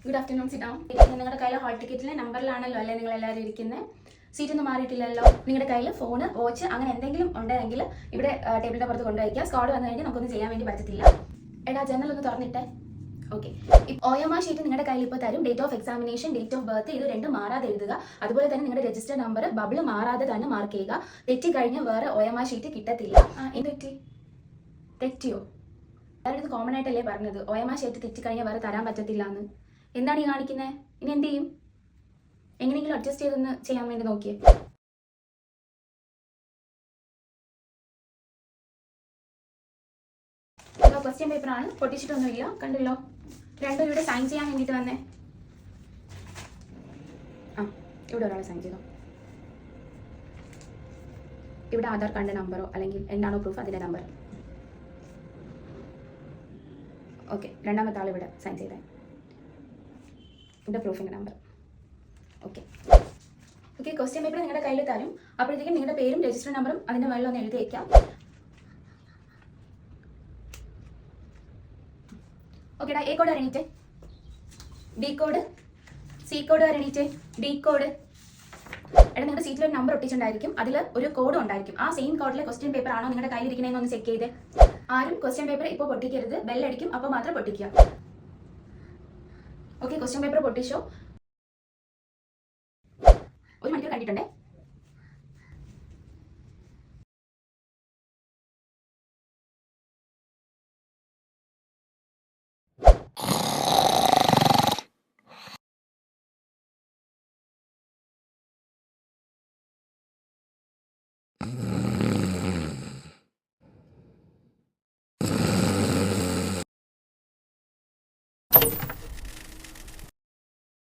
Good afternoon സിഡാം. നിങ്ങളുടെ കയ്യിൽ hall ടിക്കറ്റിലെ നമ്പറിലാണല്ലോ അല്ലേ നിങ്ങൾ എല്ലാവരും ഇരിക്കുന്നത്? സീറ്റൊന്നും മാറിയിട്ടില്ലല്ലോ. നിങ്ങളുടെ കയ്യിൽ ഫോണ്, വാച്ച് അങ്ങനെ എന്തെങ്കിലും ഉണ്ടെങ്കിൽ ഇവിടെ ടേബിളിന്റെ പുറത്ത് കൊണ്ടുവയ്ക്കുക. സ്ക്വാഡ് വന്നു കഴിഞ്ഞാൽ നമുക്കൊന്നും ചെയ്യാൻ വേണ്ടി പറ്റത്തില്ല. എടാ ജനൽ ഒന്ന് തുറന്നിട്ടെ. ഓക്കെ. OMR ഷീറ്റ് നിങ്ങളുടെ കയ്യിൽ ഇപ്പോൾ തരും. Date of examination, date of birth, ഇത് രണ്ടും മാറാതെ എഴുതുക. അതുപോലെ തന്നെ നിങ്ങളുടെ രജിസ്റ്റർ നമ്പർ ബബിൾ മാറാതെ തന്നെ മാർക്ക് ചെയ്യുക. തെറ്റി കഴിഞ്ഞ് വേറെ OMR ഷീറ്റ് കിട്ടത്തില്ല. എന്ത് തെറ്റിയോ? ഞാനിത് കോമൺ ആയിട്ടല്ലേ പറഞ്ഞത്. OMR ഷീറ്റ് തെറ്റി കഴിഞ്ഞാൽ വേറെ തരാൻ പറ്റത്തില്ല എന്ന്. എന്താണ് ഈ കാണിക്കുന്നത്? ഇനി എന്ത് ചെയ്യും? എങ്ങനെയെങ്കിലും അഡ്ജസ്റ്റ് ചെയ്തൊന്ന് ചെയ്യാൻ വേണ്ടി നോക്കിയേ. ക്വസ്റ്റ്യൻ പേപ്പറാണ്, പൊട്ടിച്ചിട്ടൊന്നുമില്ല. കണ്ടല്ലോ, രണ്ടും ഇവിടെ സൈൻ ചെയ്യാൻ വേണ്ടിയിട്ട് വന്നേ. ഇവിടെ ഒരാളെ സൈൻ ചെയ്തോ. ഇവിടെ ആധാർ കാർഡിന്റെ നമ്പറോ അല്ലെങ്കിൽ എന്താണോ പ്രൂഫ് അതിന്റെ നമ്പർ. ഓക്കെ, രണ്ടാമത്തെ ആൾ ഇവിടെ സൈൻ ചെയ്തേ. ഇവിടെ പ്രൂഫിന്റെ നമ്പർ. ഓക്കെ. ക്വസ്റ്റ്യൻ പേപ്പർ നിങ്ങളുടെ കയ്യിൽ തരും. അപ്പോഴത്തേക്കും നിങ്ങളുടെ പേരും രജിസ്റ്റർ നമ്പറും അതിന്റെ മുകളിൽ ഒന്ന് എഴുതി വയ്ക്കാം. ഓക്കെടാ, A കോഡ് അറിയിച്ചേ, B കോഡ്, C കോഡ് അറിയിച്ചേ, D കോഡ്. എടാ, നിങ്ങളുടെ സീറ്റിൽ ഒരു നമ്പർ ഒട്ടിച്ചിട്ടുണ്ടായിരിക്കും, അതിൽ ഒരു കോഡും ഉണ്ടായിരിക്കും. ആ സെയിം കോഡിലെ ക്വസ്റ്റ്യൻ പേപ്പർ ആണോ നിങ്ങളുടെ കയ്യിലിരിക്കണമെന്ന് ഒന്ന് ചെക്ക് ചെയ്ത്. ആരും ക്വസ്റ്റ്യൻ പേപ്പർ ഇപ്പോൾ പൊട്ടിക്കരുത്, ബെല്ലടിക്കും, അപ്പോൾ മാത്രം പൊട്ടിക്കുക. Okay, question paper പൊട്ടിച്ചോ. 1 മണിക്കൂർ കണ്ടിട്ടുണ്ടേ.